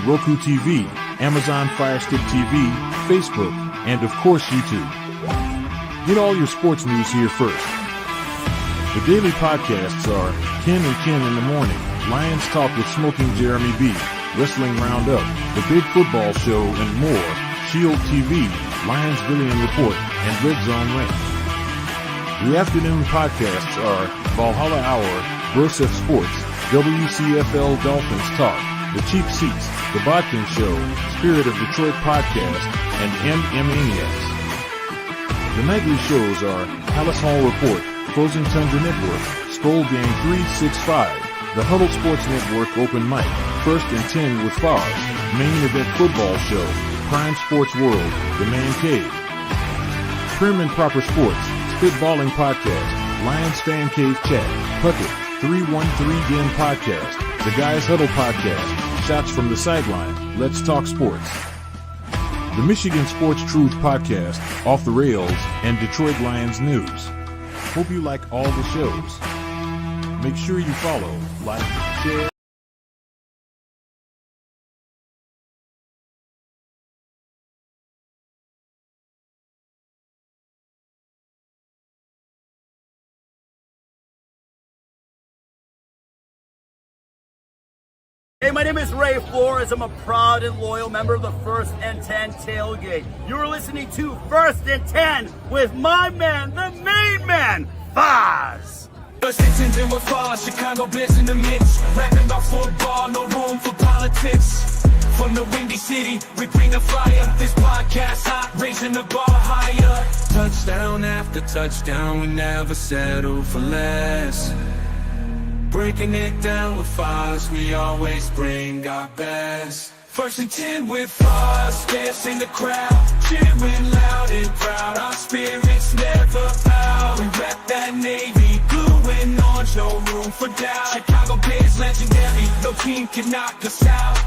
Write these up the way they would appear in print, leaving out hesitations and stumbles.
Roku TV, Amazon Fire Stick TV, Facebook, and of course YouTube. Get all your sports news here first. The daily podcasts are Ken and Ken in the Morning, Lions Talk with Smoking Jeremy B, Wrestling Roundup, The Big Football Show, and more, Shield TV, Lions Villian Report, and Red Zone Range. The afternoon podcasts are Valhalla Hour, Broseph Sports, WCFL Dolphins Talk, The Cheap Seats, The Bodkin Show, Spirit of Detroit Podcast, and MM Maniacs. The nightly shows are Palace Hall Report, Frozen Tundra Network, Skull Gang 365, The Huddle Sports Network Open Mic, First and 10 with Foz, Main Event Football Show, Prime Sports World, The Man Cave, Prim and Proper Sports, Spitballing Podcast, Lions Fan Cave Chat, Puckett, 313 Den Podcast, The Guys Huddle Podcast, Shots from the Sideline, Let's Talk Sports, the Michigan Sports Truth Podcast, Off the Rails, and Detroit Lions News. Hope you like all the shows. Make sure you follow, like, share. Hey, my name is Ray Flores. I'm a proud and loyal member of the First and 10 Tailgate. You're listening to First and 10 with my man, the main man, Foz. First and 10 with Foz, Chicago Bears in the mix. Rapping about football, no room for politics. From the Windy City, we bring the fire. This podcast hot, raising the bar higher. Touchdown after touchdown, we never settle for less. Breaking it down with Foz, we always bring our best. First and 10 with Foz, dance in the crowd, cheering loud and proud. Our spirits never bow. We rep that navy, blue and orange, no room for doubt. Chicago Bears legendary, no team can knock us out.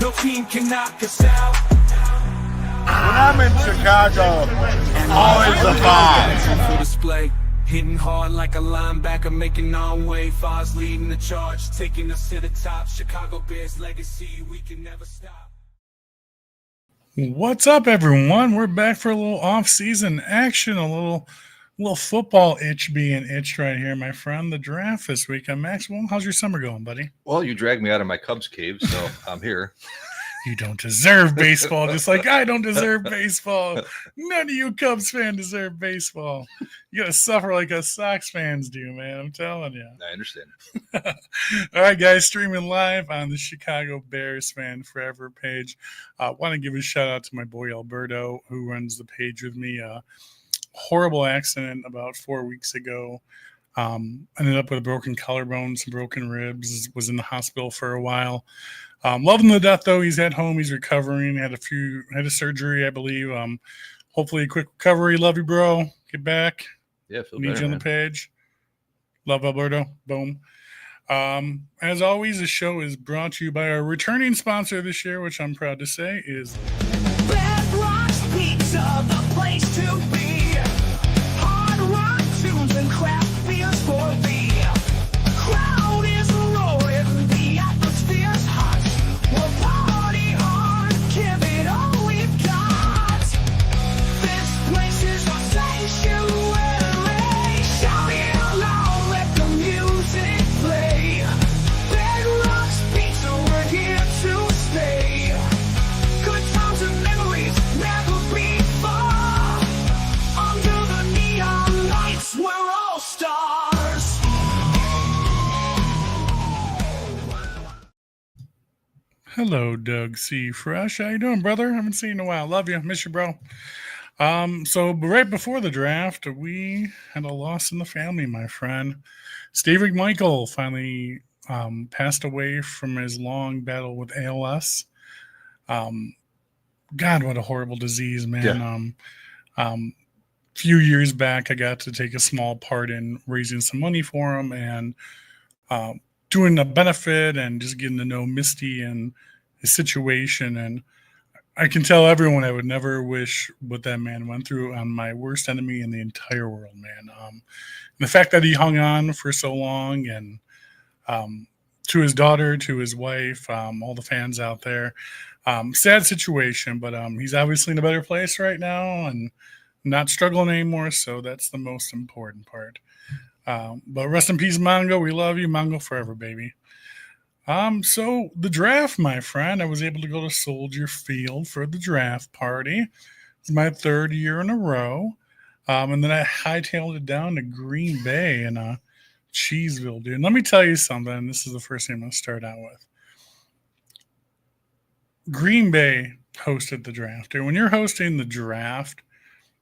No team can knock us out. When I'm in Chicago, always the Foz. For display. Hitting hard like a linebacker, making our way. Foz leading the charge, taking us to the top. Chicago Bears legacy, we can never stop. What's up, everyone? We're back for a little off-season action, a little football itch being itched right here, my friend. The draft this weekend. Maxwell, how's your summer going, buddy? Well, you dragged me out of my Cubs cave, so I'm here. You don't deserve baseball, just like I don't deserve baseball. None of you Cubs fans deserve baseball. You gotta suffer like us Sox fans do, man. I'm telling you. I understand. All right, guys, streaming live on the Chicago Bears Fan Forever page. Want to give a shout out to my boy Alberto, who runs the page with me. Horrible accident about 4 weeks ago. Ended up with a broken collarbone, some broken ribs. Was in the hospital for a while. Love him to death, though. He's at home. He's recovering. Had a surgery, I believe. Hopefully a quick recovery. Love you, bro. Get back. Yeah, feel Need better, you on man. the page. Love Alberto. Boom. As always, the show is brought to you by our returning sponsor this year, which I'm proud to say is Bedrock's Pizza, the place to be. Hard rock tunes and craft beers for thee. Crowd is roaring, the atmosphere's hot. We'll party hard, give it all we've got. This place is our sanctuary. Shout it loud, let the music play. Bedrock's Pizza, we're here to stay. Good times and memories never before. Under the neon lights, we're all stars. Hello, Doug C. Fresh. How you doing, brother? Haven't seen you in a while. Love you. Miss you, bro. So right before the draft, we had a loss in the family, my friend. Steve McMichael finally passed away from his long battle with ALS. God, what a horrible disease, man. Yeah. Few years back, I got to take a small part in raising some money for him and doing a benefit and just getting to know Misty and his situation. And I can tell everyone I would never wish what that man went through on my worst enemy in the entire world, man. And the fact that he hung on for so long and to his daughter, to his wife, all the fans out there. Sad situation, but he's obviously in a better place right now and not struggling anymore. So that's the most important part. But rest in peace, Mongo. We love you, Mongo forever, baby. So the draft, my friend, I was able to go to Soldier Field for the draft party. It's my 3rd year in a row. And then I hightailed it down to Green Bay and Cheeseville, dude. Let me tell you something. This is the first thing I'm going to start out with. Green Bay hosted the draft. And when you're hosting the draft,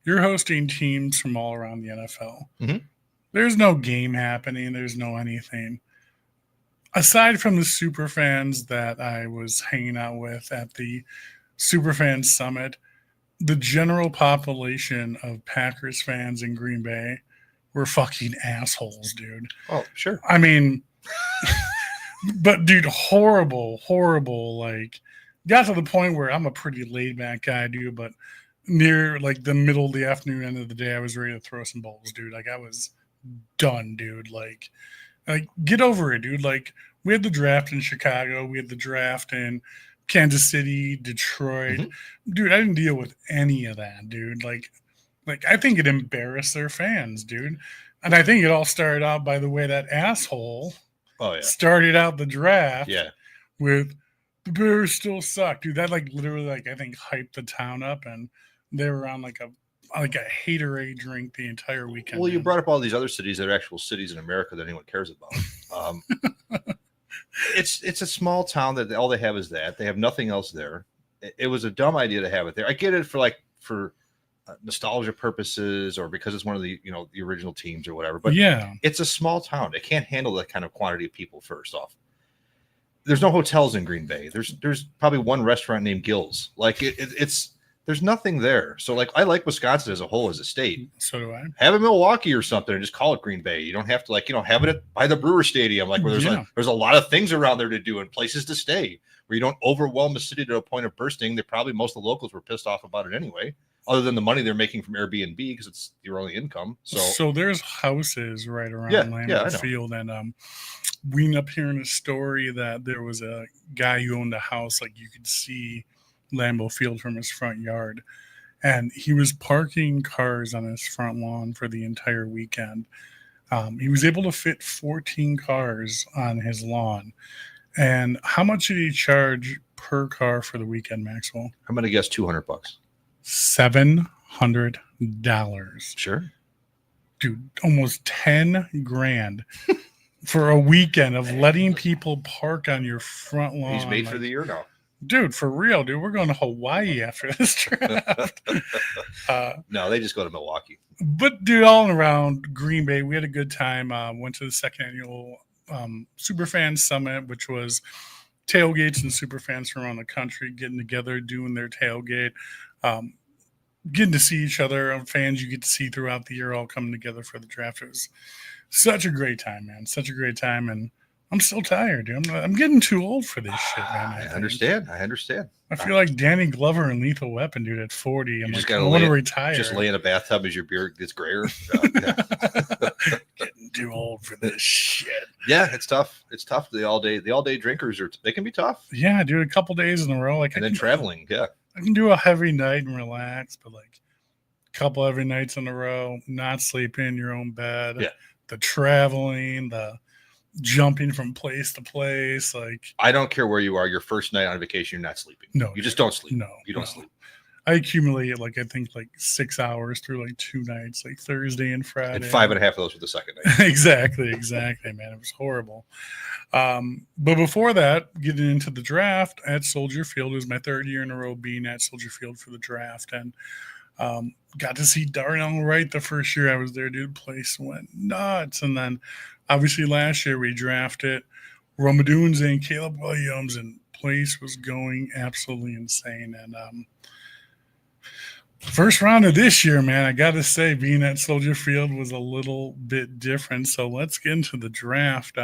you're hosting teams from all around the NFL. Mhm. There's no game happening. There's no anything. Aside from the super fans that I was hanging out with at the Superfans Summit, the general population of Packers fans in Green Bay were fucking assholes, dude. Oh, sure. I mean, but dude, horrible. Like, got to the point where I'm a pretty laid back guy, dude, but near like the middle of the afternoon, end of the day, I was ready to throw some balls, dude. Like, I was done, dude. Like get over it, dude. Like, we had the draft in Chicago, we had the draft in Kansas City, Detroit. Mm-hmm. Dude, I didn't deal with any of that, dude. Like I think it embarrassed their fans, dude. And I think it all started out by the way that asshole started out the draft with the Bears still suck, dude. That like literally like I think hyped the town up, and they were on like a haterade drink the entire weekend. Well, you brought up all these other cities that are actual cities in America that anyone cares about. It's a small town that all they have is that. They have nothing else there. It was a dumb idea to have it there. I get it for nostalgia purposes or because it's one of the the original teams or whatever. But yeah, it's a small town. It can't handle that kind of quantity of people. First off, there's no hotels in Green Bay. There's probably one restaurant named Gill's. Like it's there's nothing there. So like I like Wisconsin as a whole as a state. So do I. Have it Milwaukee or something and just call it Green Bay. You don't have to have it by the Brewer Stadium, like where there's a lot of things around there to do and places to stay where you don't overwhelm the city to a point of bursting. Most of the locals were pissed off about it anyway, other than the money they're making from Airbnb because it's your only income. So there's houses right around Lambeau Field, and we ended up hearing a story that there was a guy who owned a house, like you could see Lambeau Field from his front yard, and he was parking cars on his front lawn for the entire weekend. He was able to fit 14 cars on his lawn. And how much did he charge per car for the weekend, Maxwell? I'm going to guess $200. $700. Sure. Dude, almost 10 grand for a weekend of letting people park on your front lawn. He's made for the year now. Dude, for real, dude. We're going to Hawaii after this draft. No, they just go to Milwaukee. But, dude, all around Green Bay, we had a good time. Went to the second annual Superfans Summit, which was tailgates and superfans from around the country getting together, doing their tailgate, getting to see each other. Fans you get to see throughout the year all coming together for the draft. It was such a great time, man. Such a great time. And I'm still tired, dude. I'm getting too old for this shit, man. I understand. I feel like Danny Glover in Lethal Weapon, dude, at 40. I'm like, I want to retire. Just lay in a bathtub as your beard gets grayer. Getting too old for this shit. Yeah, it's tough. It's tough. The all day drinkers they can be tough. Yeah, dude, a couple days in a row. Like, and then traveling. Yeah. I can do a heavy night and relax, but like a couple heavy nights in a row, not sleeping in your own bed. Yeah. The traveling, the jumping from place to place. Like, I don't care where you are. Your first night on vacation, you're not sleeping. No, you just don't sleep. No, you don't sleep. I accumulated I think 6 hours through like 2 nights, like Thursday and Friday. And 5.5 of those were the second night. exactly, man. It was horrible. But before that, getting into the draft at Soldier Field, it was my 3rd year in a row being at Soldier Field for the draft, and got to see Darnell Wright the first year I was there, dude. Place went nuts. And then obviously last year we drafted Rome Odunze and Caleb Williams, and place was going absolutely insane. And first round of this year, man, I got to say, being at Soldier Field was a little bit different. So let's get into the draft.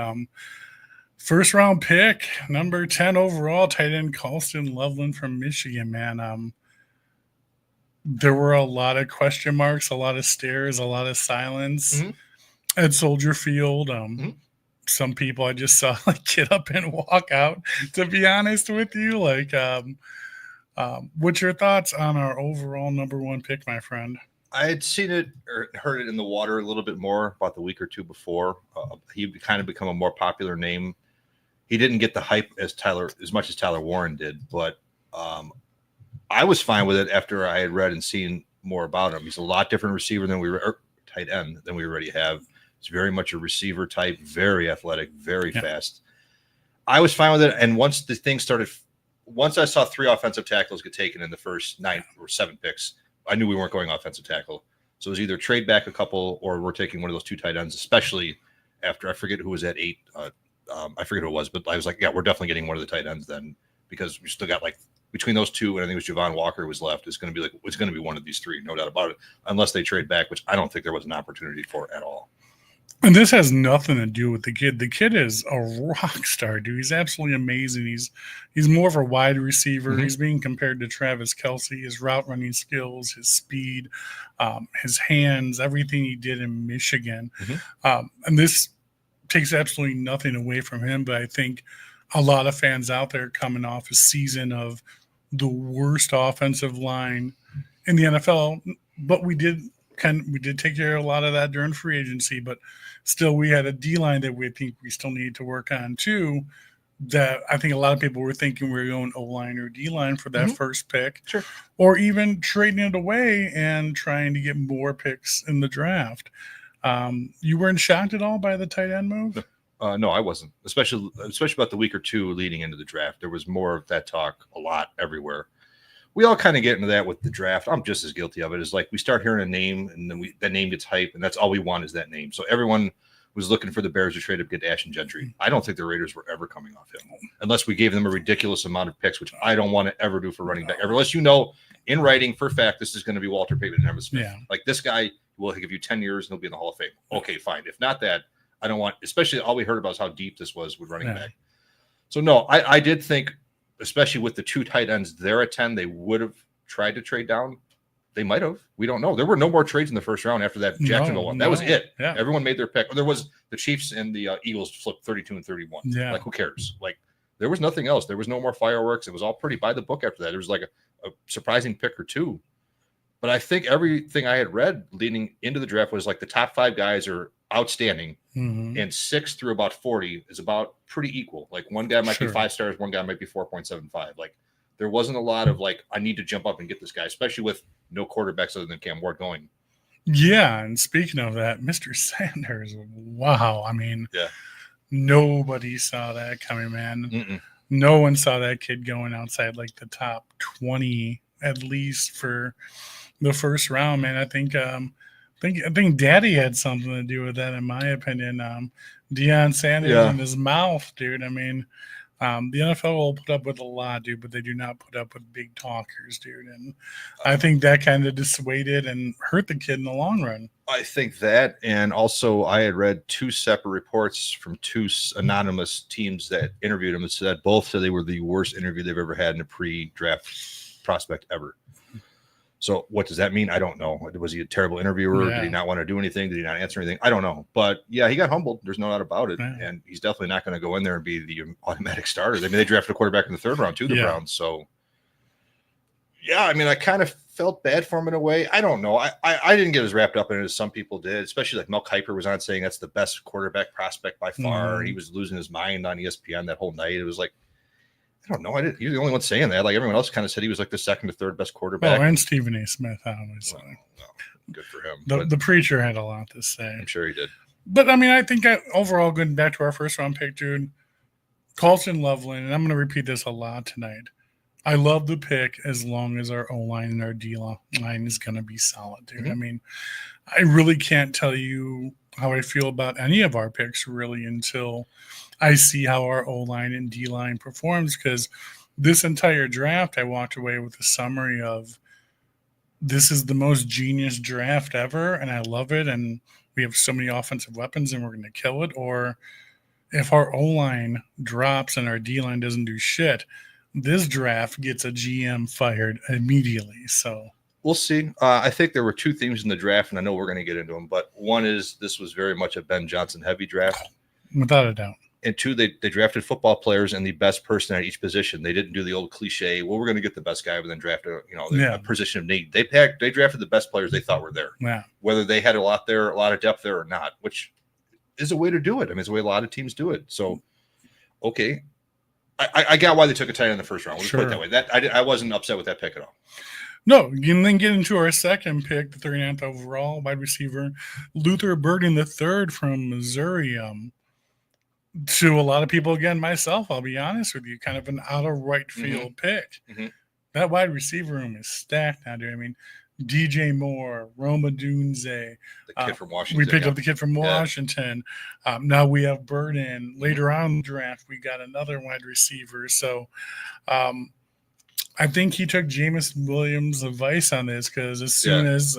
First round pick, number 10 overall, tight end Colston Loveland from Michigan, man. There were a lot of question marks, a lot of stares, a lot of silence at Soldier Field. some people I just saw like get up and walk out, to be honest with you. Like, what's your thoughts on our overall number one pick, my friend? I had seen it or heard it in the water a little bit more about the week or two before. He kind of become a more popular name. He didn't get the hype as much as Tyler Warren did, but I was fine with it after I had read and seen more about him. He's a lot different receiver than tight end than we already have. He's very much a receiver type, very athletic, very fast. I was fine with it, and once the thing started, once I saw 3 offensive tackles get taken in the first 9 or 7 picks, I knew we weren't going offensive tackle. So it was either trade back a couple or we're taking one of those 2 tight ends, especially after I forget who was at 8. I forget who it was, but I was like, yeah, we're definitely getting one of the tight ends then, because we still got like between those 2, and I think it was Javon Walker was left. It's going to be one of these 3, no doubt about it, unless they trade back, which I don't think there was an opportunity for at all. And this has nothing to do with the kid. The kid is a rock star, dude. He's absolutely amazing. He's more of a wide receiver. Mm-hmm. He's being compared to Travis Kelce. His route running skills, his speed, his hands, everything he did in Michigan. Mm-hmm. And this takes absolutely nothing away from him, but I think a lot of fans out there coming off a season of the worst offensive line in the NFL, but we did take care of a lot of that during free agency, but still we had a D-line that we think we still need to work on too, that I think a lot of people were thinking we were going O-line or D-line for that first pick, or even trading it away and trying to get more picks in the draft. You weren't shocked at all by the tight end move? No, I wasn't, especially about the week or 2 leading into the draft. There was more of that talk a lot everywhere. We all kind of get into that with the draft. I'm just as guilty of it. It's like we start hearing a name, and then that name gets hype, and that's all we want is that name. So everyone was looking for the Bears to trade up, get Ashton Gentry. I don't think the Raiders were ever coming off him, unless we gave them a ridiculous amount of picks, which I don't want to ever do for running back. Unless you know in writing for a fact this is going to be Walter Payton and Emmitt Smith. Yeah. Like this guy will give you 10 years and he'll be in the Hall of Fame. Okay, fine. If not that, I don't want, especially all we heard about is how deep this was with running back. So no, I did think, especially with the 2 tight ends there at 10, they would have tried to trade down. They might have. We don't know. There were no more trades in the first round after that Jacksonville one. That was it. Yeah. Everyone made their pick. There was the Chiefs and the Eagles flipped 32 and 31. Yeah. Like, who cares? Like, there was nothing else. There was no more fireworks. It was all pretty by the book after that. There was like a surprising pick or 2. But I think everything I had read leading into the draft was like the top 5 guys are outstanding, and 6 through about 40 is about pretty equal. Like one guy might be 5 stars, one guy might be 4.75. Like there wasn't a lot of like, I need to jump up and get this guy, especially with no quarterbacks other than Cam Ward going. Yeah, and speaking of that, Mr. Sanders, wow. I mean, nobody saw that coming, man. Mm-mm. No one saw that kid going outside like the top 20 at least for the first round, man. I think Daddy had something to do with that, in my opinion. Deion Sanders in his mouth, dude. I mean, the NFL will put up with a lot, dude, but they do not put up with big talkers, dude. And I think that kind of dissuaded and hurt the kid in the long run. I think that, and also I had read 2 separate reports from 2 anonymous teams that interviewed him and said both said they were the worst interview they've ever had in a pre-draft prospect ever. So what does that mean? I don't know. Was he a terrible interviewer? Yeah. Did he not want to do anything? Did he not answer anything? I don't know. But yeah, he got humbled. There's no doubt about it. Yeah. And he's definitely not going to go in there and be the automatic starter. I mean, they drafted a quarterback in the 3rd round too, the Browns. So yeah, I mean, I kind of felt bad for him in a way. I don't know. I didn't get as wrapped up in it as some people did, especially like Mel Kiper was on saying that's the best quarterback prospect by far. He was losing his mind on ESPN that whole night. It was like, I don't know. He was the only one saying that. Like everyone else kind of said he was like the 2nd or 3rd best quarterback. Oh, and Stephen A. Smith. I don't know. Good for him. The preacher had a lot to say. I'm sure he did. But I mean, I think overall, going back to our first round pick, dude, Colston Loveland, and I'm going to repeat this a lot tonight. I love the pick as long as our O-line and our D-line is going to be solid, dude. Mm-hmm. I mean, I really can't tell you how I feel about any of our picks really until I see how our O-line and D-line performs, because this entire draft, I walked away with a summary of this is the most genius draft ever, and I love it, and we have so many offensive weapons, and we're going to kill it. Or if our O-line drops and our D-line doesn't do shit, this draft gets a GM fired immediately. So we'll see. I think there were 2 themes in the draft, and I know we're going to get into them, but one is this was very much a Ben Johnson heavy draft. Without a doubt. And two, they drafted football players and the best person at each position. They didn't do the old cliche, well, we're going to get the best guy, but then draft a position of need. They drafted the best players they thought were there. Yeah. Whether they had a lot of depth there or not, which is a way to do it. I mean, it's the way a lot of teams do it. So, okay. I got why they took a tight end in the first round. We'll just put it that way. I wasn't upset with that pick at all. No, and then get into our second pick, the 39th overall wide receiver, Luther Burden III from Missouri. To a lot of people, again, myself, I'll be honest with you, kind of an out of right field pick. Mm-hmm. That wide receiver room is stacked now, dude. I mean, DJ Moore, Roma Dunze. The kid from Washington. We picked up the kid from Washington. Now we have Burden. Later on in the draft, we got another wide receiver. So I think he took Jameson Williams' advice on this, because as soon as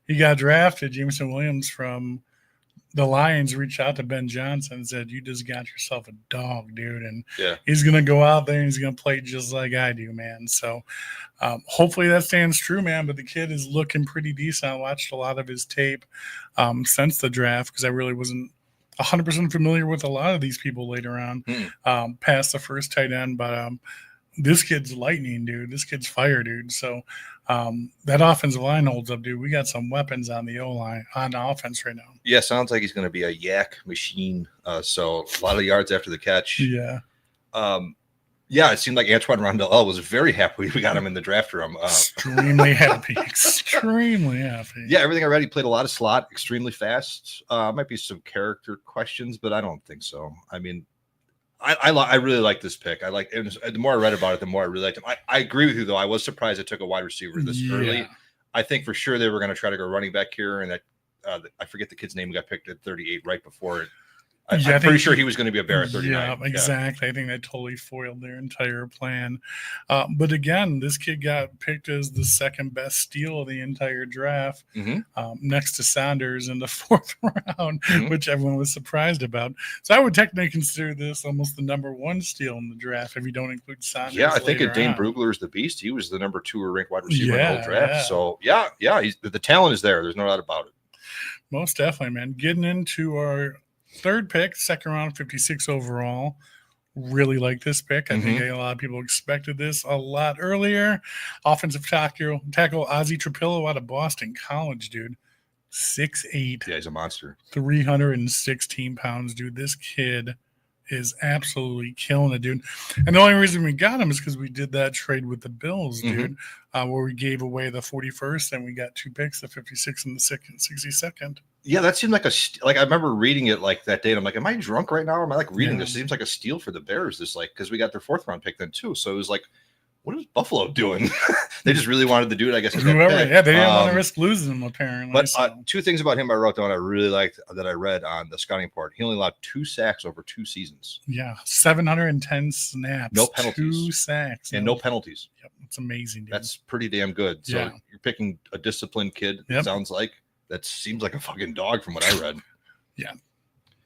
he got drafted, Jameson Williams from the Lions reached out to Ben Johnson and said, you just got yourself a dog, dude. And he's going to go out there and he's going to play just like I do, man. So hopefully that stands true, man. But the kid is looking pretty decent. I watched a lot of his tape since the draft, because I really wasn't 100% familiar with a lot of these people later on past the first tight end. But this kid's lightning, dude. This kid's fire, dude. So that offensive line holds up, dude. We got some weapons on the O-line, on the offense right now. Yeah, sounds like he's going to be a yak machine. So a lot of yards after the catch. Yeah. It seemed like Antoine Rondell was very happy we got him in the draft room. Extremely happy. Extremely happy. Yeah, everything I read, he played a lot of slot, extremely fast. Might be some character questions, but I don't think so. I mean, I really like this pick. I like it. The more I read about it, the more I really liked him. I agree with you, though. I was surprised it took a wide receiver this early. I think for sure they were going to try to go running back here, and that I forget the kid's name who got picked at 38 right before it. I'm pretty sure he was going to be a Bear at 39. Yeah, exactly. I think that totally foiled their entire plan. But again, this kid got picked as the second best steal of the entire draft, next to Saunders in the fourth round, which everyone was surprised about. So I would technically consider this almost the number one steal in the draft if you don't include Saunders. Yeah, I think Dane Brugler is the beast. He was the number 2 ranked wide receiver in the whole draft. Yeah. So the talent is there. There's no doubt about it. Most definitely, man. Getting into our third pick, second round, 56 overall. Really like this pick. I think a lot of people expected this a lot earlier. Offensive tackle Ozzie Trapillo out of Boston College, dude. 6'8". Yeah, he's a monster. 316 pounds, dude. This kid is absolutely killing it, dude. And the only reason we got him is because we did that trade with the Bills, dude, where we gave away the 41st and we got 2 picks, the 56 and the 62nd. Yeah, that seemed like I remember reading it like that day, and I'm like, am I drunk right now? Or am I like reading this? It seems like a steal for the Bears. This because we got their 4th round pick then too. So it was like, what is Buffalo doing? They just really wanted to do it, I guess. They didn't want to risk losing him apparently. But 2 things about him I wrote down I really liked that I read on the scouting report. He only allowed 2 sacks over 2 seasons. Yeah, 710 snaps, no penalties, 2 sacks, and no penalties. Yep, it's amazing, dude. That's pretty damn good. So you're picking a disciplined kid. It sounds like. That seems like a fucking dog from what I read. Yeah.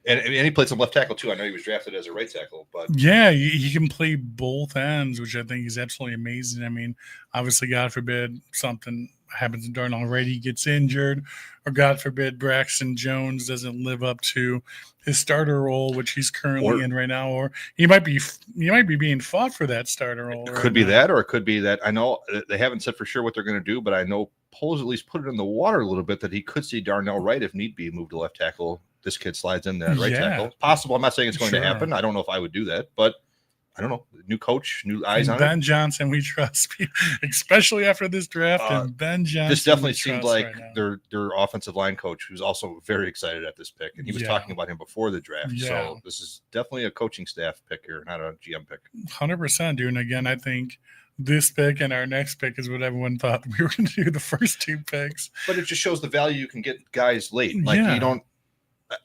And he played some left tackle too. I know he was drafted as a right tackle, but yeah, he can play both ends, which I think is absolutely amazing. I mean, obviously, God forbid something happens to Darnell Wright, he gets injured, or God forbid Braxton Jones doesn't live up to his starter role, which he's currently in right now, or he might be being fought for that starter role. It could be that, or it could be that. I know they haven't said for sure what they're going to do, but I know polls at least put it in the water a little bit that he could see Darnell Wright if need be moved to left tackle. This kid slides in that right tackle. Possible. I'm not saying it's going to happen. I don't know if I would do that, but I don't know. New coach, new eyes on Ben Johnson, we trust, especially after this draft. And Ben Johnson. This definitely seemed like their offensive line coach, who's also very excited at this pick, and he was talking about him before the draft. So this is definitely a coaching staff pick here, not a GM pick. 100%, dude. And again, I think this pick and our next pick is what everyone thought we were going to do the first 2 picks. But it just shows the value you can get guys late. Like you don't.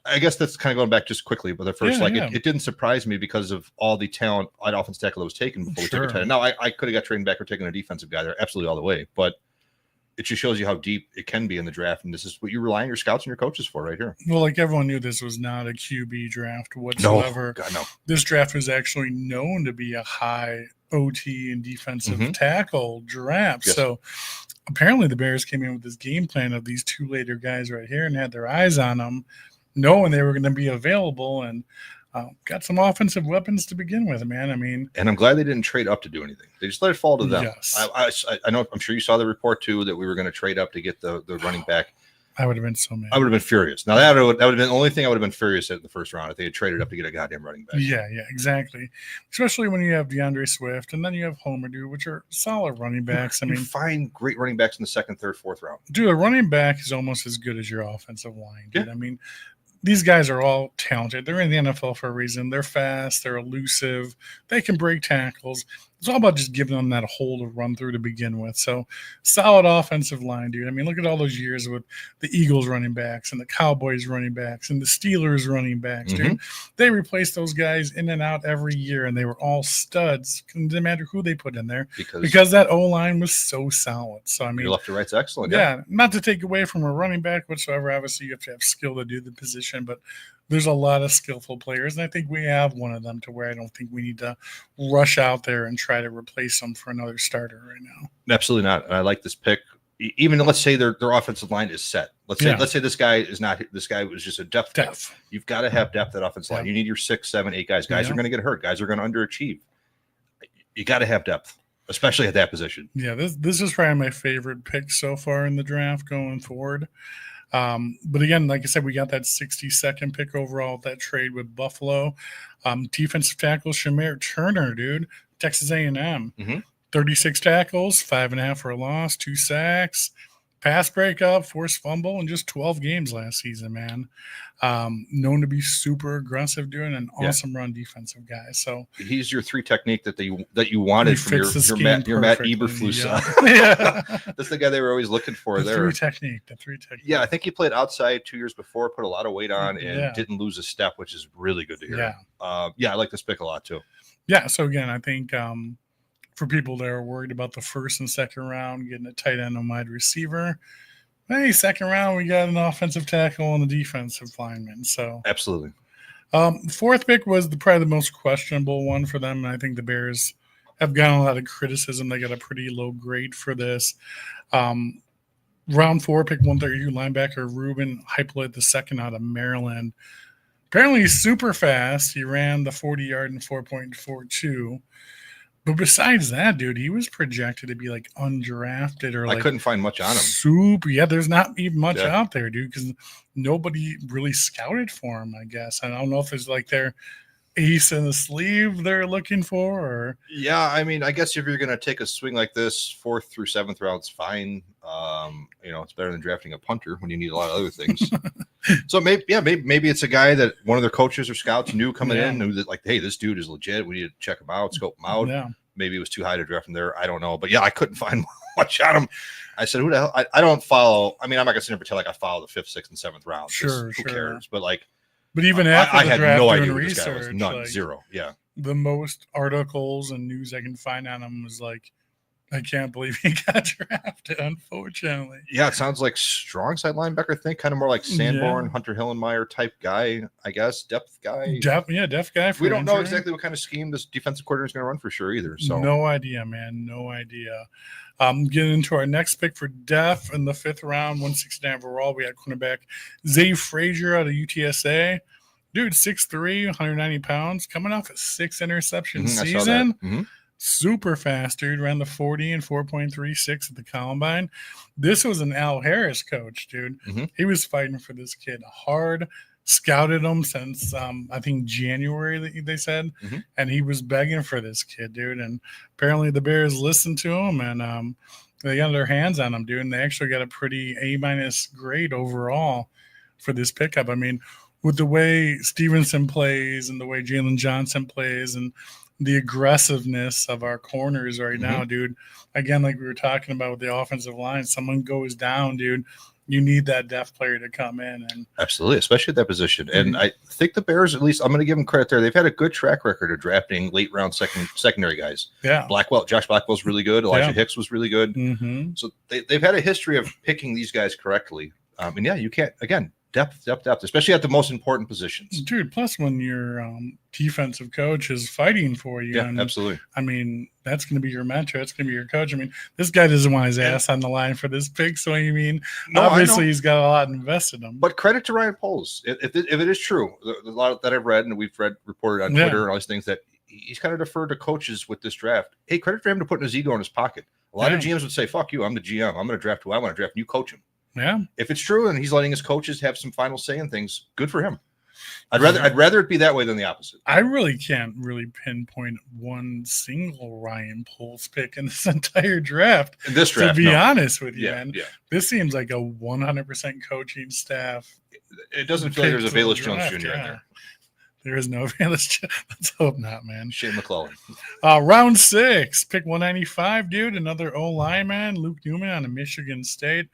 I guess that's kind of going back just quickly, but the first, it didn't surprise me because of all the talent at offensive tackle that was taken before we took a tight end. Now, I could have got traded back or taken a defensive guy there, absolutely all the way, but it just shows you how deep it can be in the draft, and this is what you rely on your scouts and your coaches for right here. Well, like everyone knew this was not a QB draft whatsoever. No. This draft was actually known to be a high OT and defensive tackle draft. Yes. So apparently the Bears came in with this game plan of these 2 later guys right here and had their eyes on them. knowing they were going to be available, and got some offensive weapons to begin with, man. I mean, and I'm glad they didn't trade up to do anything. They just let it fall to them. Yes. I know. I'm sure you saw the report too that we were going to trade up to get the running back. I would have been so mad. I would have been furious. Now that would have been the only thing I would have been furious at in the first round if they had traded up to get a goddamn running back. Yeah, exactly. Especially when you have DeAndre Swift and then you have Homer, dude, which are solid running backs. I mean, find great running backs in the second, third, fourth round. Dude, a running back is almost as good as your offensive line, dude. Yeah. I mean, these guys are all talented. They're in the NFL for a reason. They're fast. They're elusive. They can break tackles. It's all about just giving them that hole to run through to begin with. So, solid offensive line, dude. I mean, look at all those years with the Eagles running backs and the Cowboys running backs and the Steelers running backs, dude. They replaced those guys in and out every year, and they were all studs. It didn't matter who they put in there because that O-line was so solid. So, I mean, your left to right's excellent. Yeah, not to take away from a running back whatsoever. Obviously, you have to have skill to do the position, but there's a lot of skillful players, and I think we have one of them to where I don't think we need to rush out there and try to replace them for another starter right now. Absolutely not. And I like this pick. Even let's say their offensive line is set. Let's say this guy is not. This guy was just a depth. You've got to have depth at offensive line. You need your 6, 7, 8 guys. Guys are going to get hurt. Guys are going to underachieve. You got to have depth, especially at that position. Yeah, this is probably my favorite pick so far in the draft going forward. But again, like I said, we got that 62nd pick overall, that trade with Buffalo. Defensive tackle Shamir Turner, dude, Texas A&M. 36 tackles, 5.5 for a loss, 2 sacks, pass breakup, forced fumble, and just 12 games last season, man. Known to be super aggressive, doing an awesome run defensive guy. So he's your 3 technique that you wanted from your Matt Eberflus. Yeah. That's the guy they were always looking for there. The 3 technique. Yeah, I think he played outside 2 years before, put a lot of weight on, and didn't lose a step, which is really good to hear. I like this pick a lot too. Yeah, so again, I think for people that are worried about the first and second round, getting a tight end and wide receiver, hey, second round, we got an offensive tackle and a defensive lineman. So absolutely. Fourth pick was probably the most questionable one for them, and I think the Bears have gotten a lot of criticism. They got a pretty low grade for this. Round 4, pick 132 linebacker Ruben Hyplet, the second out of Maryland. Apparently, he's super fast. He ran the 40-yard in 4.42. But besides that, dude, he was projected to be like undrafted or like. I couldn't find much on him. Super. Yeah, there's not even much out there, dude, because nobody really scouted for him, I guess. I don't know if it's like their ace in the sleeve they're looking for or. Yeah, I mean, I guess if you're going to take a swing like this, 4th through 7th round's fine. It's better than drafting a punter when you need a lot of other things. So maybe it's a guy that one of their coaches or scouts knew coming in, knew that like, hey, this dude is legit. We need to check him out, scope him out. Yeah. Maybe it was too high to draft him there. I don't know, but yeah, I couldn't find much on him. I said, who the hell? I don't follow. I mean, I'm not gonna sit here and pretend like I follow the 5th, 6th, and 7th round. Sure, who cares? But like, even after I the had draft no idea doing who this guy was. research, None, like, 0. Yeah. The most articles and news I can find on him was like, I can't believe he got drafted, unfortunately. Yeah, it sounds like strong side linebacker thing, kind of more like Sanborn, Hunter Hillenmeyer type guy, I guess. Depth guy. Depth guy. We don't know exactly what kind of scheme this defensive coordinator is going to run for sure either. So no idea, man. No idea. Getting into our next pick for depth in the 5th round, 169 overall, we had cornerback Zay Frazier out of UTSA. Dude, 6'3", 190 pounds, coming off a 6 interception season. Super fast, dude. Ran the 40 and 4.36 at the Combine. This was an Al Harris coach, dude. He was fighting for this kid hard. Scouted him since I think January, they said, and he was begging for this kid, dude. And apparently the Bears listened to him and they got their hands on him, dude. And they actually got a pretty A- grade overall for this pickup. I mean, with the way Stevenson plays and the way Jalen Johnson plays and the aggressiveness of our corners right now, dude. Again, like we were talking about with the offensive line, someone goes down, dude. You need that depth player to come in. And absolutely, especially at that position. And I think the Bears, at least I'm going to give them credit there. They've had a good track record of drafting late round secondary guys. Yeah. Josh Blackwell's really good. Elijah Hicks was really good. So they've had a history of picking these guys correctly. And yeah, you can't, again, depth, especially at the most important positions. Dude, plus when your defensive coach is fighting for you. Yeah, and, absolutely. I mean, that's going to be your mentor. That's going to be your coach. I mean, this guy doesn't want his ass on the line for this pick. So, I mean, obviously he's got a lot invested in him. But credit to Ryan Poles. If it is true, a lot that I've read and we've reported on Twitter and all these things, that he's kind of deferred to coaches with this draft. Hey, credit for him to putting his ego in his pocket. A lot of GMs would say, fuck you, I'm the GM. I'm going to draft who I want to draft, and you coach him. Yeah. If it's true and he's letting his coaches have some final say in things, good for him. I'd rather it be that way than the opposite. I really can't pinpoint one single Ryan Poles pick in this entire draft. In this draft, to be honest with you, man. Yeah. This seems like a 100% coaching staff. It doesn't feel like there's a Bayless Jones Jr. in there. There is no Bayless. Let's hope not, man. Shane McClellan. Round 6, pick 195, dude. Another O lineman, Luke Newman out of Michigan State.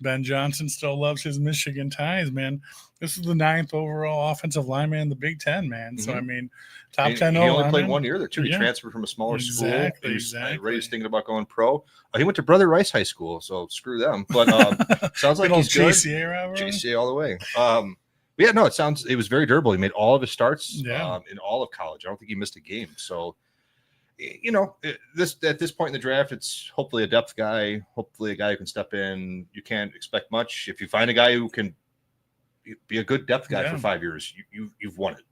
Ben Johnson still loves his Michigan ties, man. This is the 9th overall offensive lineman in the Big Ten, man. So, I mean, top 10 He O only played 1 year there, too. He transferred from a smaller school. Exactly. He's thinking about going pro. He went to Brother Rice High School, so screw them. But sounds like he's good. JCA all the way. Yeah, no, it was very durable. He made all of his starts in all of college. I don't think he missed a game. So, you know, at this point in the draft, it's hopefully a depth guy, hopefully a guy who can step in. You can't expect much. If you find a guy who can be a good depth guy for 5 years, you've won it.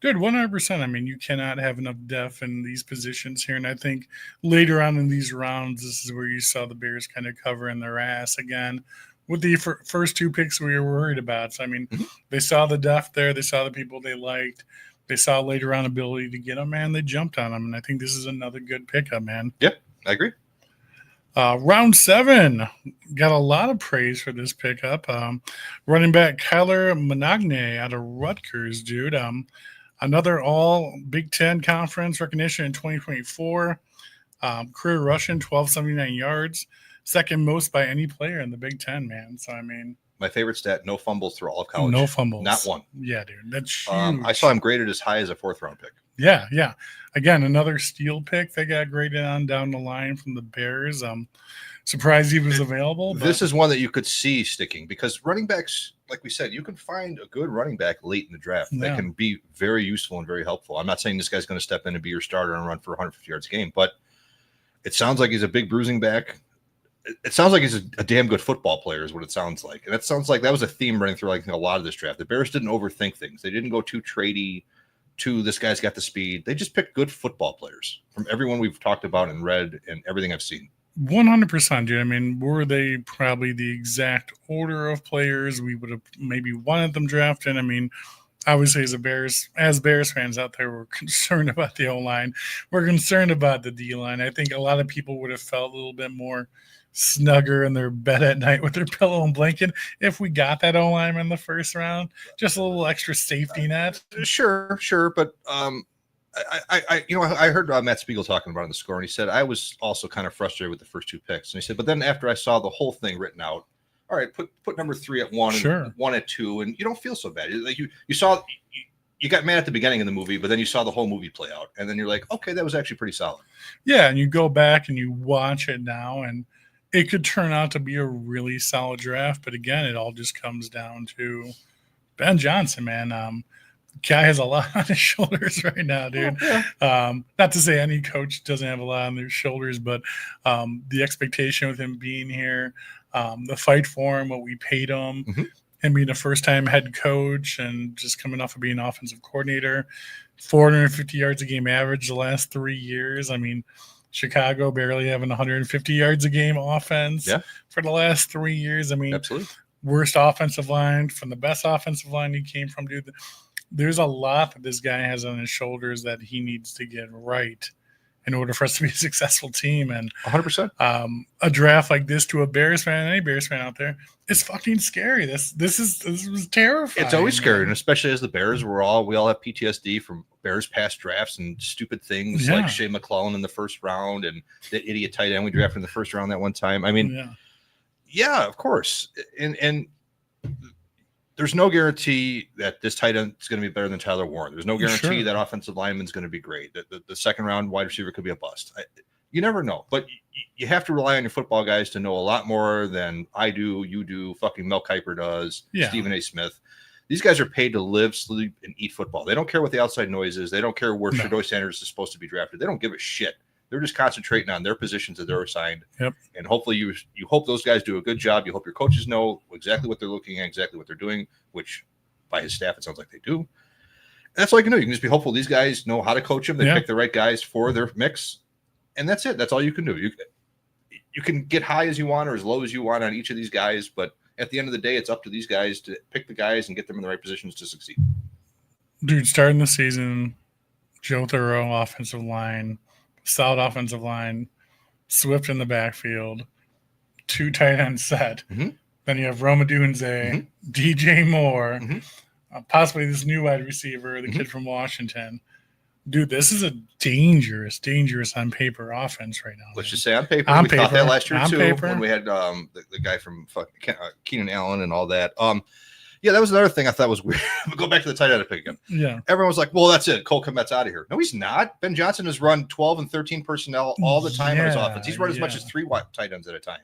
Dude, 100%. I mean, you cannot have enough depth in these positions here. And I think later on in these rounds, this is where you saw the Bears kind of covering their ass again with the first 2 picks we were worried about. So, I mean, they saw the depth there. They saw the people they liked. They saw later on ability to get them, man. They jumped on them. And I think this is another good pickup, man. Yep, I agree. Round 7, got a lot of praise for this pickup. Running back Kyler Managne out of Rutgers, dude. Another all Big Ten conference recognition in 2024. Career rushing, 1,279 yards. Second most by any player in the Big Ten, man. So, I mean, my favorite stat, no fumbles through all of college. No fumbles. Not one. Yeah, dude. That's huge. I saw him graded as high as a 4th-round pick. Yeah. Again, another steal pick they got graded on down the line from the Bears. Surprised he was available. But this is one that you could see sticking because running backs, like we said, you can find a good running back late in the draft that can be very useful and very helpful. I'm not saying this guy's going to step in and be your starter and run for 150 yards a game, but it sounds like he's a big bruising back. It sounds like he's a damn good football player is what it sounds like. And that sounds like that was a theme running through like a lot of this draft. The Bears didn't overthink things. They didn't go too tradey, this guy's got the speed. They just picked good football players from everyone we've talked about and read and everything I've seen. 100%, dude. I mean, were they probably the exact order of players we would have maybe wanted them drafted? I mean, obviously as Bears fans out there, we're concerned about the O-line. We're concerned about the D-line. I think a lot of people would have felt a little bit more snugger in their bed at night with their pillow and blanket if we got that O-line in the first round. Just a little extra safety net. Sure. But I heard Matt Spiegel talking about it in the score, and he said I was also kind of frustrated with the first 2 picks. And he said, but then after I saw the whole thing written out, all right, put number 3 at 1 and 1 at 2, and you don't feel so bad. Like you saw you got mad at the beginning of the movie, but then you saw the whole movie play out, and then you're like, okay, that was actually pretty solid. Yeah, and you go back and you watch it now, and it could turn out to be a really solid draft. But again, it all just comes down to Ben Johnson, man. Guy has a lot on his shoulders right now, dude. Not to say any coach doesn't have a lot on their shoulders, but the expectation with him being here, the fight for him, what we paid him, him being a first-time head coach and just coming off of being offensive coordinator, 450 yards a game average the last 3 years. I mean, Chicago barely having 150 yards a game offense for the last 3 years. I mean, absolutely. Worst offensive line from the best offensive line he came from, dude. There's a lot that this guy has on his shoulders that he needs to get right in order for us to be a successful team. And 100%. A draft like this to a Bears fan, any Bears fan out there, it's fucking scary. This was terrifying. It's always scary, and especially as the Bears, we all have PTSD from Bears past drafts and stupid things like Shane McClellan in the first round and the idiot tight end we drafted in the first round that one time. I mean, yeah, of course. And there's no guarantee that this tight end is going to be better than Tyler Warren. There's no guarantee that offensive lineman is going to be great. The second round wide receiver could be a bust. You never know, but you have to rely on your football guys to know a lot more than I do, you do, fucking Mel Kiper does, Stephen A. Smith. These guys are paid to live, sleep, and eat football. They don't care what the outside noise is. They don't care where Shadoy Sanders is supposed to be drafted. They don't give a shit. They're just concentrating on their positions that they're assigned. Yep. And hopefully you hope those guys do a good job. You hope your coaches know exactly what they're looking at, exactly what they're doing, which by his staff, it sounds like they do. And that's all you can do. You can just be hopeful these guys know how to coach them. They pick the right guys for their mix. And that's it. That's all you can do. You can get high as you want or as low as you want on each of these guys, but at the end of the day, it's up to these guys to pick the guys and get them in the right positions to succeed. Dude, starting the season, Joe Thoreau, offensive line, solid offensive line, Swift in the backfield, 2 tight end set. Mm-hmm. Then you have Roma Dunze, DJ Moore, possibly this new wide receiver, the kid from Washington. Dude, this is a dangerous on paper offense right now. Let's just say on paper. We thought that last year too when we had the guy from Keenan Allen and all that. Yeah, that was another thing I thought was weird. Go back to the tight end pick again. Yeah. Everyone was like, well, that's it. Cole Kmet's out of here. No, he's not. Ben Johnson has run 12 and 13 personnel all the time on his offense. He's run as much as 3 tight ends at a time.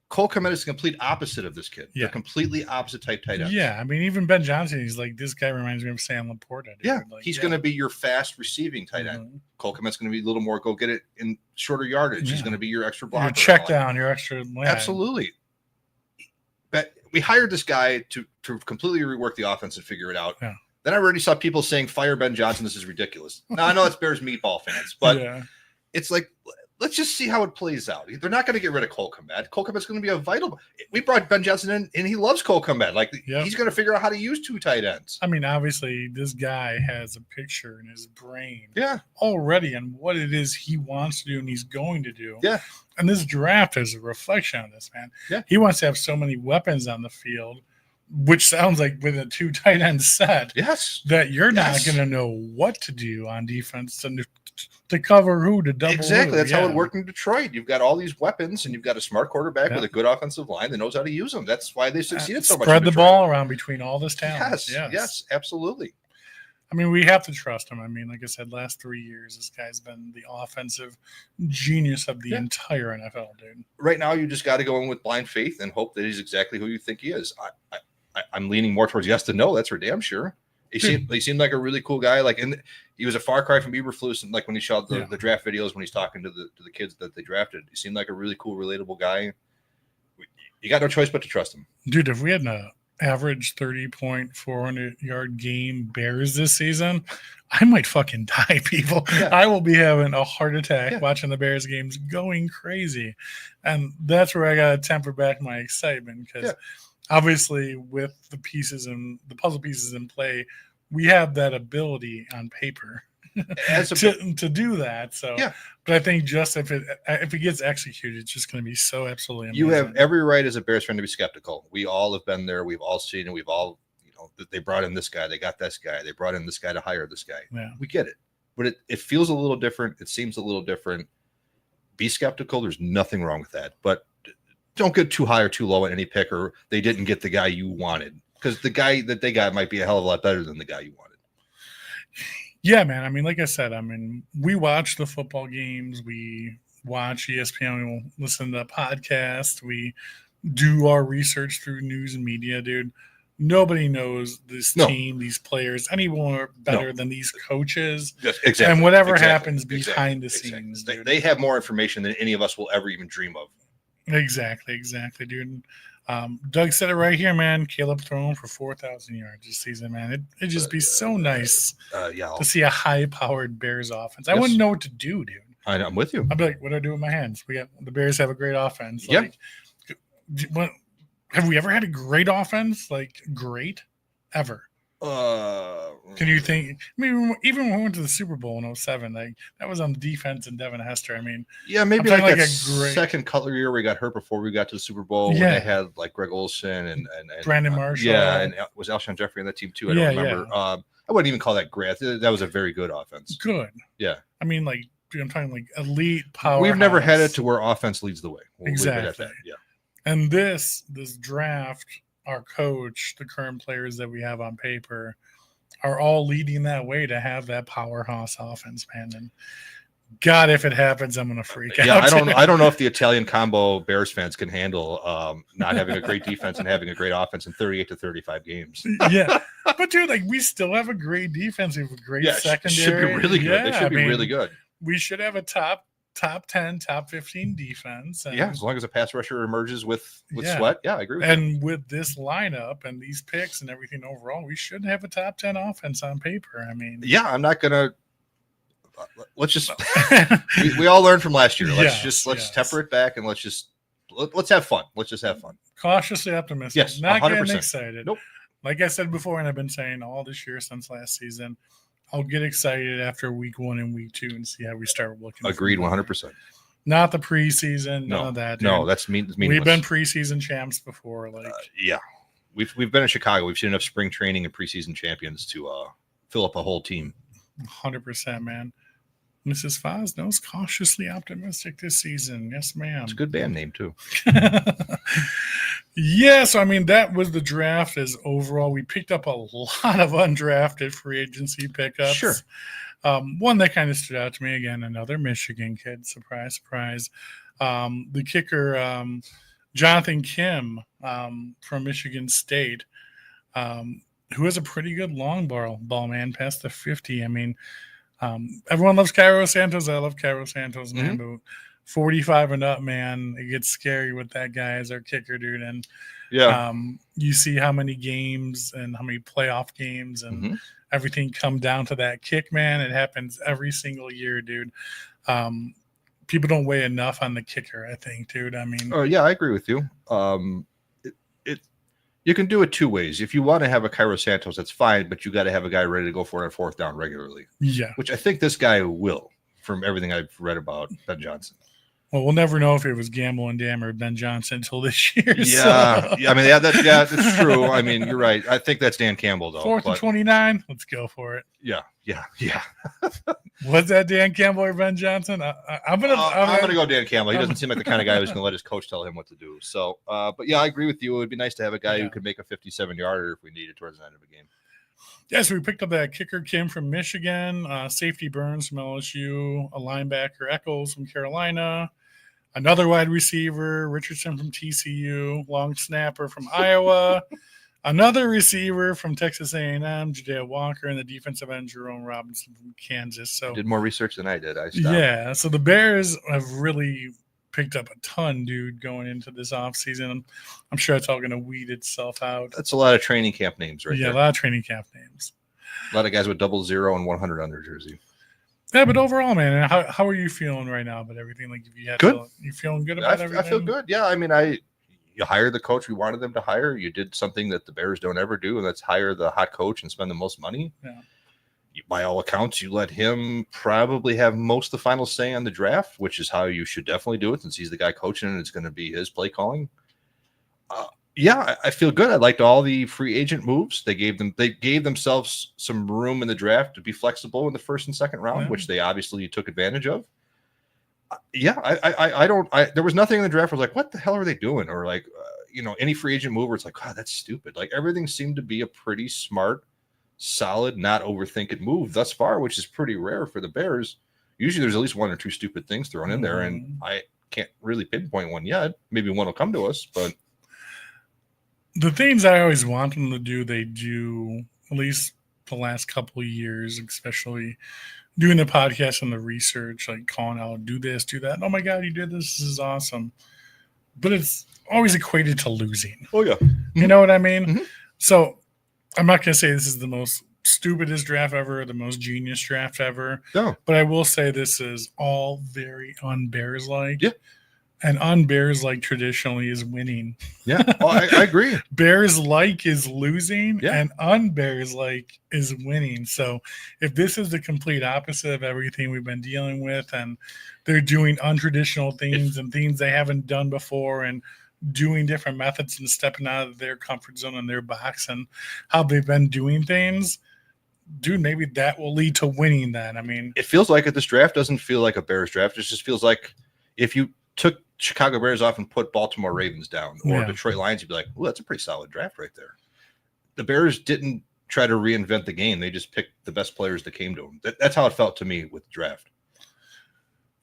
Cole Kmet is the complete opposite of this kid. They're completely opposite type tight ends. Yeah, I mean, even Ben Johnson, he's like, this guy reminds me of Sam Laporta. Dude. Yeah, like, he's going to be your fast receiving tight end. Cole Kmet's going to be a little more go get it in shorter yardage. He's going to be your extra blocker. Your check down, your extra. Absolutely. But we hired this guy to completely rework the offense and figure it out. Yeah. Then I already saw people saying, fire Ben Johnson. This is ridiculous. Now, I know it's Bears meatball fans, but it's like, let's just see how it plays out. They're not going to get rid of Cole Kmet. Cole Kmet's going to be a vital. We brought Ben Johnson in, and he loves Cole Kmet. Like he's going to figure out how to use 2 tight ends. I mean, obviously, this guy has a picture in his brain, already on what it is he wants to do and he's going to do. Yeah, and this draft is a reflection on this, man. Yeah, he wants to have so many weapons on the field, which sounds like with a 2 tight end set, that you're not going to know what to do on defense to cover who, to double exactly. That's how it worked in Detroit. You've got all these weapons, and you've got a smart quarterback with a good offensive line that knows how to use them. That's why they succeeded so much. Spread the ball around between all this talent. Yes, absolutely. I mean, we have to trust him. I mean, like I said, last 3 years, this guy's been the offensive genius of the entire NFL, dude. Right now, you just got to go in with blind faith and hope that he's exactly who you think he is. I'm leaning more towards yes to no. That's for damn sure. He seemed like a really cool guy. Like, and he was a far cry from Eberflus. And like when he shot the draft videos, when he's talking to the kids that they drafted, he seemed like a really cool, relatable guy. You got no choice but to trust him, dude. If we had an average 30.400-yard game Bears this season, I might fucking die, people. I will be having a heart attack watching the Bears games, going crazy, and that's where I gotta temper back my excitement because. Obviously, with the pieces and the puzzle pieces in play, we have that ability on paper to do that. So, but I think just if it gets executed, it's just going to be so absolutely amazing. You have every right as a Bears fan to be skeptical. We all have been there. We've all seen it. We've all, they brought in this guy. They got this guy. They brought in this guy to hire this guy. Yeah. We get it. But it feels a little different. It seems a little different. Be skeptical. There's nothing wrong with that. But don't get too high or too low at any pick, or they didn't get the guy you wanted, because the guy that they got might be a hell of a lot better than the guy you wanted. Yeah, man. I mean, like I said, we watch the football games, we watch ESPN, we listen to the podcast, we do our research through news and media, dude. Nobody knows this team, these players, any more better than these coaches. Exactly. And whatever happens behind the scenes, dude. They have more information than any of us will ever even dream of. Exactly, dude. Doug said it right here, man. Caleb throwing for 4,000 yards this season, man. It'd just be so nice to see a high-powered Bears offense. I wouldn't know what to do, dude. I'm with you. I'd be like, what do I do with my hands? The Bears have a great offense. Like, have we ever had a great offense? Like, great? Ever? Can you think? I mean, even when we went to the Super Bowl in 2007, like that was on defense and Devin Hester. I mean, maybe like that second Cutler year we got hurt before we got to the Super Bowl when they had like Greg Olsen and Brandon Marshall. And was Alshon Jeffrey on that team too? I don't remember. I wouldn't even call that great. That was a very good offense. Good. Yeah. I mean, like I'm talking like elite power. We've never had it to where offense leads the way. Exactly. Leave it at that. Yeah. And this draft, our coach, the current players that we have on paper, are all leading that way to have that powerhouse offense, man. And God, if it happens, I'm gonna freak out. Yeah, I don't know if the Italian combo Bears fans can handle not having a great defense and having a great offense in 38 to 35 games. Yeah, but dude, like we still have a great defense. We have a great secondary. Should be really good. Yeah, They should be really good. We should have a top 10, top 15 defense. And, yeah, as long as a pass rusher emerges with Sweat. Yeah, I agree with you. And with this lineup and these picks and everything overall, we should have a top 10 offense on paper. I mean, yeah, I'm not gonna. Let's just we all learned from last year. Let's temper it back and let's have fun. Let's just have fun. Cautiously optimistic. Yes, not 100%. getting excited. Nope. Like I said before, and I've been saying all this year since last season, I'll get excited after week 1 and week 2 and see how we start looking. Agreed, 100%. Not the preseason. None of that. Dude. No, that's meaningless. We've been preseason champs before. Yeah, we've been in Chicago. We've seen enough spring training and preseason champions to fill up a whole team. 100%, man. Mrs. Fosno's cautiously optimistic this season. Yes, ma'am. It's a good band name, too. Yeah, so, I mean, that was the draft as overall. We picked up a lot of undrafted free agency pickups. Sure. One that kind of stood out to me, again, another Michigan kid. Surprise, surprise. The kicker, Jonathan Kim from Michigan State, who has a pretty good long ball, man, past the 50. I mean, everyone loves Cairo Santos. I love Cairo Santos, man. But 45 and up, man, it gets scary with that guy as our kicker, dude. And you see how many games and how many playoff games and everything come down to that kick, man. It happens every single year, dude. People don't weigh enough on the kicker, I think, dude. I mean, yeah, I agree with you. You can do it two ways. If you want to have a Cairo Santos, that's fine, but you got to have a guy ready to go for it on fourth down regularly. Yeah. Which I think this guy will, from everything I've read about Ben Johnson. Well, we'll never know if it was Gamble and Dam or Ben Johnson until this year. Yeah. I mean, that's true. I mean, you're right. I think that's Dan Campbell, though. 4th and 29. Let's go for it. Yeah. Was that Dan Campbell or Ben Johnson? I'm gonna go Dan Campbell. He doesn't seem like the kind of guy who's gonna let his coach tell him what to do. So, but yeah, I agree with you. It would be nice to have a guy who could make a 57-yarder if we need it towards the end of a game. Yeah, so we picked up that kicker Kim from Michigan, safety Burns from LSU, a linebacker Eccles from Carolina, another wide receiver Richardson from TCU, long snapper from Iowa. Another receiver from Texas A&M, Jadea Walker, and the defensive end Jerome Robinson from Kansas. So did more research than I did. Yeah, so the Bears have really picked up a ton, dude, going into this offseason. I'm sure it's all going to weed itself out. That's a lot of training camp names right there. Yeah, a lot of training camp names. A lot of guys with 00 and 100 on their jersey. Yeah, but overall, man, how are you feeling right now about everything? Like, if you had good. You feeling good about everything? I feel good. Yeah, I mean, you hired the coach we wanted them to hire. You did something that the Bears don't ever do, and that's hire the hot coach and spend the most money. Yeah. By all accounts, you let him probably have most of the final say on the draft, which is how you should definitely do it since he's the guy coaching and it's going to be his play calling. Yeah, I feel good. I liked all the free agent moves. They gave themselves some room in the draft to be flexible in the first and second round, which they obviously took advantage of. Yeah, there was nothing in the draft where I was like, what the hell are they doing? Or like, any free agent move where it's like, God, that's stupid. Like everything seemed to be a pretty smart, solid, not overthinking move thus far, which is pretty rare for the Bears. Usually there's at least one or two stupid things thrown in there, and I can't really pinpoint one yet. Maybe one will come to us, but the things I always want them to do, they do, at least the last couple of years, especially doing the podcast and the research, like calling out, do this, do that. Oh my God, you did this. This is awesome. But it's always equated to losing. Oh, yeah. You know what I mean? So I'm not going to say this is the most stupidest draft ever, or the most genius draft ever. No. But I will say this is all very un-Bears-like. Yeah. And un-Bears-like traditionally is winning. Yeah, I agree. Bears-like is losing, yeah. And un-Bears-like is winning. So if this is the complete opposite of everything we've been dealing with, and they're doing untraditional things and things they haven't done before, and doing different methods and stepping out of their comfort zone and their box and how they've been doing things, dude, maybe that will lead to winning then. I mean, it feels like this draft doesn't feel like a Bears draft. It just feels like if you took Chicago Bears off and put Baltimore Ravens down or Detroit Lions, you'd be like, well, that's a pretty solid draft right there. The Bears didn't try to reinvent the game. They just picked the best players that came to them. That's how it felt to me with the draft.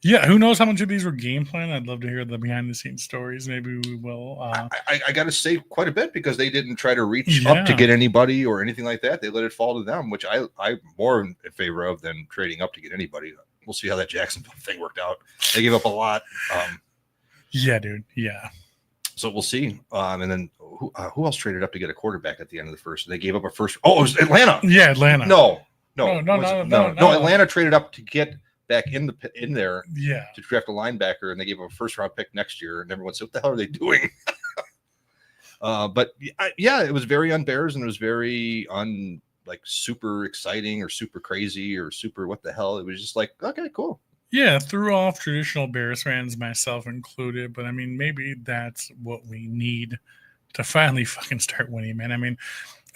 Yeah, who knows how much of these were game plan? I'd love to hear the behind the scenes stories. Maybe we will. I got to say quite a bit because they didn't try to reach up to get anybody or anything like that. They let it fall to them, which I'm more in favor of than trading up to get anybody. We'll see how that Jacksonville thing worked out. They gave up a lot. Yeah, dude. Yeah. So we'll see. And then who else traded up to get a quarterback at the end of the first? They gave up a first. Oh, it was Atlanta. Yeah, Atlanta. No. Atlanta traded up to get back in there. Yeah. To draft a linebacker, and they gave up a first round pick next year. And everyone said, "What the hell are they doing?" But yeah, it was very un-Bears, and it was very super exciting or super crazy or super what the hell. It was just like, okay, cool. Yeah, threw off traditional Bears fans, myself included. But I mean, maybe that's what we need to finally fucking start winning, man. I mean,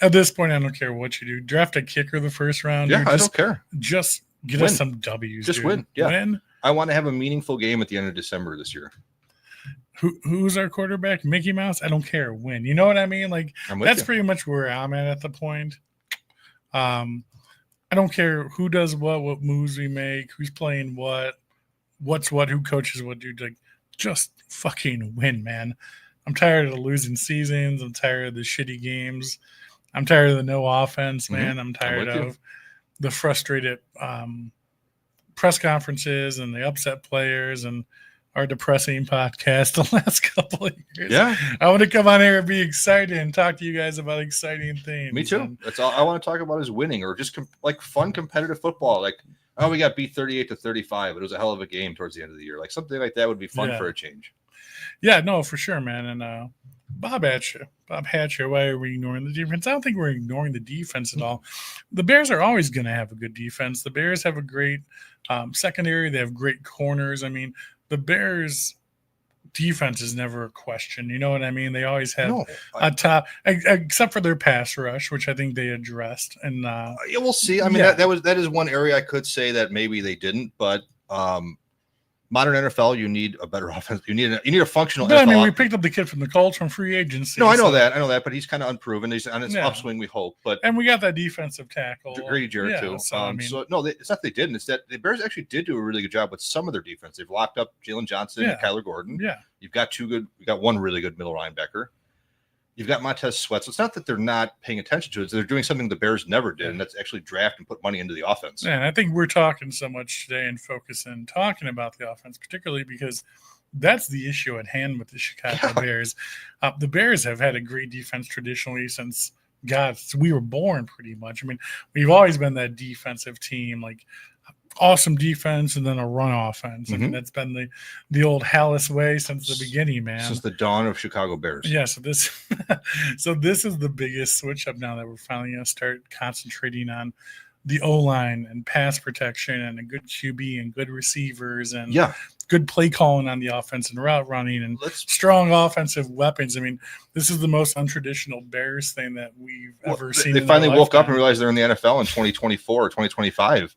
at this point, I don't care what you do. Draft a kicker the first round. Yeah, I don't care. Just get us some W's. Just win. Yeah. Win. I want to have a meaningful game at the end of December this year. Who's our quarterback? Mickey Mouse? I don't care. Win. You know what I mean? Like, that's pretty much where I'm at the point. I don't care who does what moves we make, who's playing what's what, who coaches what, dude. Like, just fucking win, man. I'm tired of the losing seasons. I'm tired of the shitty games. I'm tired of the no offense, man. I'm tired of the frustrated press conferences and the upset players and our depressing podcast the last couple of years. Yeah. I want to come on here and be excited and talk to you guys about exciting things. Me too. That's all I want to talk about is winning or just fun competitive football. Like, oh, we got beat 38-35. It was a hell of a game towards the end of the year. Like something like that would be fun for a change. Yeah, no, for sure, man. And Bob Hatcher, why are we ignoring the defense? I don't think we're ignoring the defense at all. The Bears are always going to have a good defense. The Bears have a great secondary. They have great corners. I mean, the Bears' defense is never a question. You know what I mean? They always have a top, except for their pass rush, which I think they addressed. And yeah, we'll see. I mean, that is one area I could say that maybe they didn't, but modern NFL, you need a better offense. You need a functional. But I mean, we picked up the kid from the Colts from free agency. No, I know that, but he's kind of unproven. He's on his upswing, we hope. And we got that defensive tackle, Grady Jarrett too. So, it's not they didn't. It's that the Bears actually did do a really good job with some of their defense. They've locked up Jalen Johnson and Kyler Gordon. Yeah, you've got one really good middle linebacker. You've got Montez Sweat. So it's not that they're not paying attention to it. They're doing something the Bears never did, and that's actually draft and put money into the offense. Yeah, and I think we're talking so much today and focusing talking about the offense, particularly because that's the issue at hand with the Chicago Bears. The Bears have had a great defense traditionally since we were born pretty much. I mean, we've always been that defensive team, like awesome defense and then a run offense. I mean, that's been the old Hallis way since the beginning, man. Since the dawn of Chicago Bears. Yeah, so this is the biggest switch up now that we're finally going to start concentrating on the O-line and pass protection and a good QB and good receivers and good play calling on the offense and route running and strong offensive weapons. I mean, this is the most untraditional Bears thing that we've ever seen. They finally woke up and realized they're in the NFL in 2024 or 2025.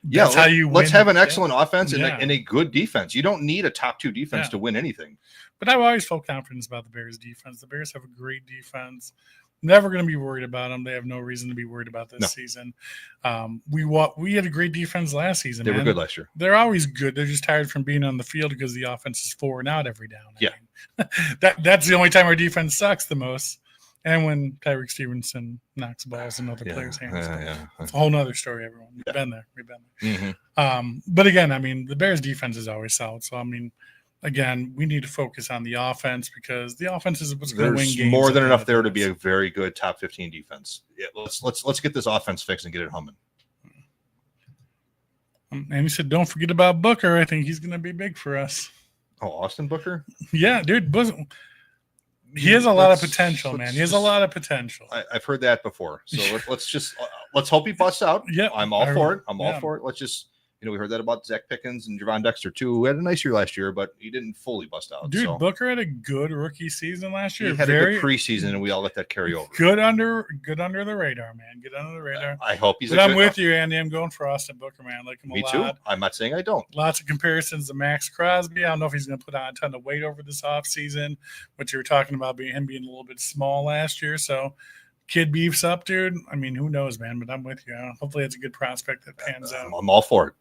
That's how you let's have an excellent offense and a good defense. You don't need a top 2 defense to win anything. But I've always felt confidence about the Bears defense. The Bears have a great defense. Never going to be worried about them. They have no reason to be worried about this season. We had a great defense last season. They were good last year. They're always good. They're just tired from being on the field because the offense is 4 and out every down. Yeah. That's the only time our defense sucks the most. And when Tyreek Stevenson knocks balls in other players' hands. It's a whole nother story, everyone. We've been there. But again, I mean, the Bears' defense is always solid. So, I mean, again, we need to focus on the offense because the offense is what's going to win games. There's more than enough there to be a very good top 15 defense. Yeah, let's get this offense fixed and get it humming. And he said, don't forget about Booker. I think he's going to be big for us. Oh, Austin Booker? Yeah, dude. He has a lot of potential, man. He has a lot of potential. I've heard that before. So let's hope he busts out. Yeah, I'm all for it. I'm all for it. Let's just, we heard that about Zach Pickens and Javon Dexter too, who had a nice year last year, but he didn't fully bust out. Dude, Booker had a good rookie season last year. He had a good preseason, and we all let that carry over. Good under the radar, man. Good under the radar. I hope he's. But I'm with you, Andy. I'm going for Austin Booker, man. I like him a lot. Me too. I'm not saying I don't. Lots of comparisons to Max Crosby. I don't know if he's going to put on a ton of weight over this offseason, but you were talking about him being a little bit small last year, so. Kid beefs up, dude. I mean, who knows, man? But I'm with you. Hopefully, it's a good prospect that pans out. I'm all for it.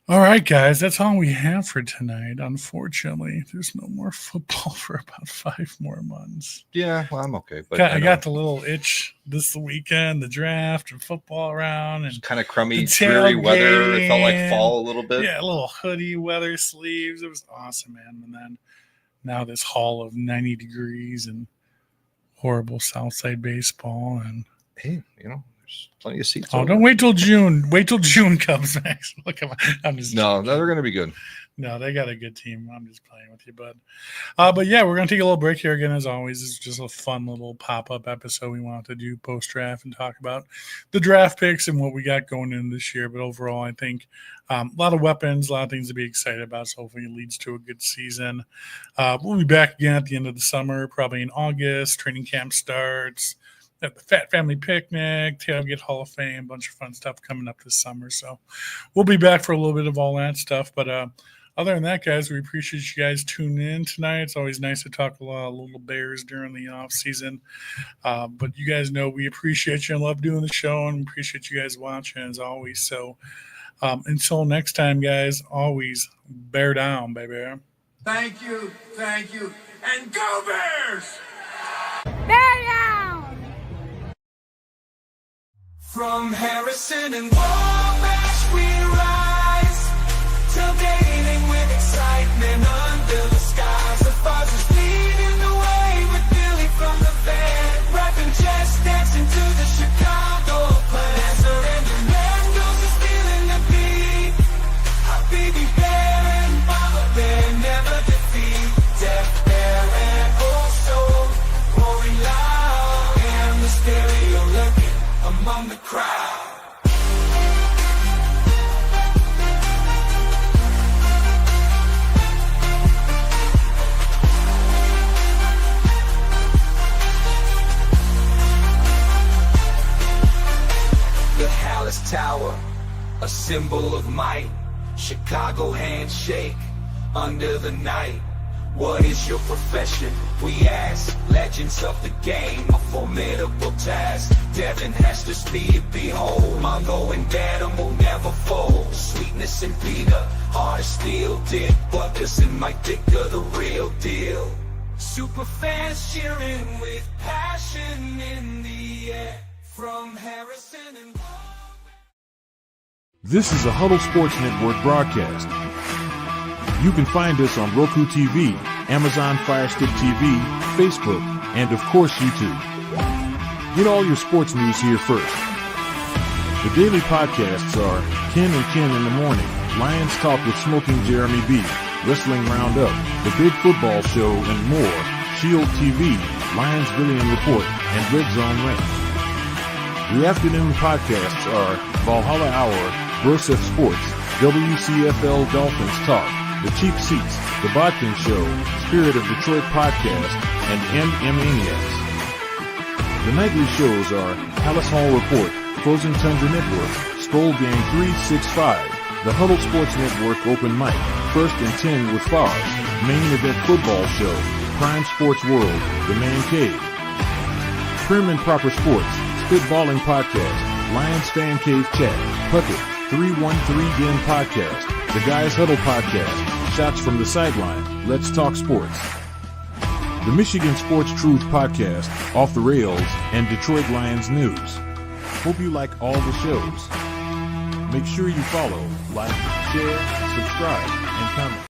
All right, guys, that's all we have for tonight. Unfortunately, there's no more football for about 5 more months. Yeah, well, I'm okay. But I got the little itch this weekend, the draft and football around, and kind of crummy, dreary weather. It felt like fall a little bit. Yeah, a little hoodie weather, sleeves. It was awesome, man. And then now this haul of 90 degrees and horrible Southside baseball. And hey, there's plenty of seats. Oh, don't wait till June. Wait till June comes, Max. Look, I'm just no, they're going to be good. No, they got a good team. I'm just playing with you, bud. But yeah, we're going to take a little break here again, as always. It's just a fun little pop-up episode we wanted to do post-draft and talk about the draft picks and what we got going in this year. But overall, I think a lot of weapons, a lot of things to be excited about. So hopefully it leads to a good season. We'll be back again at the end of the summer, probably in August. Training camp starts. At the Fat Family Picnic, Tailgate Hall of Fame, a bunch of fun stuff coming up this summer. So we'll be back for a little bit of all that stuff. But other than that, guys, we appreciate you guys tuning in tonight. It's always nice to talk a lot of little Bears during the off season. But you guys know we appreciate you and love doing the show, and appreciate you guys watching as always. So until next time, guys, always bear down, baby. Thank you, and go Bears! Bear down! From Harrison and Wabash we rise, tailgating with excitement under the skies. The Buzzers leading the way with Billy from the van, rapping jazz, dancing to the Chicago Plaza. And Orlando's is feeling the beat. Baby Bear and Mama Bear never defeat. Deaf Bear and also roaring loud, and the stereo lurking among the crowd. The Hallis Tower, a symbol of might. Chicago handshake under the night. What is your profession? We ask. Legends of the game, a formidable task. Devin has to speed, behold. Mongo and Adam will never fold. Sweetness and Peter, heart of steel. Dick Buckers and Mike Dicker, the real deal. Super fans cheering with passion in the air. From Harrison and This is a Huddle Sports Network broadcast. You can find us on Roku TV, Amazon Fire Stick TV, Facebook, and of course YouTube. Get all your sports news here first. The daily podcasts are Ken and Ken in the Morning, Lions Talk with Smoking Jeremy B, Wrestling Roundup, The Big Football Show, and more, Shield TV, Lions Villian Report, and Red Zone Ranch. The afternoon podcasts are Valhalla Hour, Brosef Sports, WCFL Dolphins Talk, The Cheap Seats, The Bodkin Show, Spirit of Detroit Podcast, and M-Maniacs. The nightly shows are Palace Hall Report, Frozen Tundra Network, Skull Gang 365, The Huddle Sports Network Open Mic, First and 10 with Foz, Main Event Football Show, Prime Sports World, The Man Cave, Prim and Proper Sports, Spitballing Podcast, Lions Fan Cave Chat, Puckett, 313 Den Podcast, The Guys Huddle Podcast, Shots from the Sideline, Let's Talk Sports, the Michigan Sports Truth Podcast, Off the Rails, and Detroit Lions News. Hope you like all the shows. Make sure you follow, like, share, subscribe, and comment.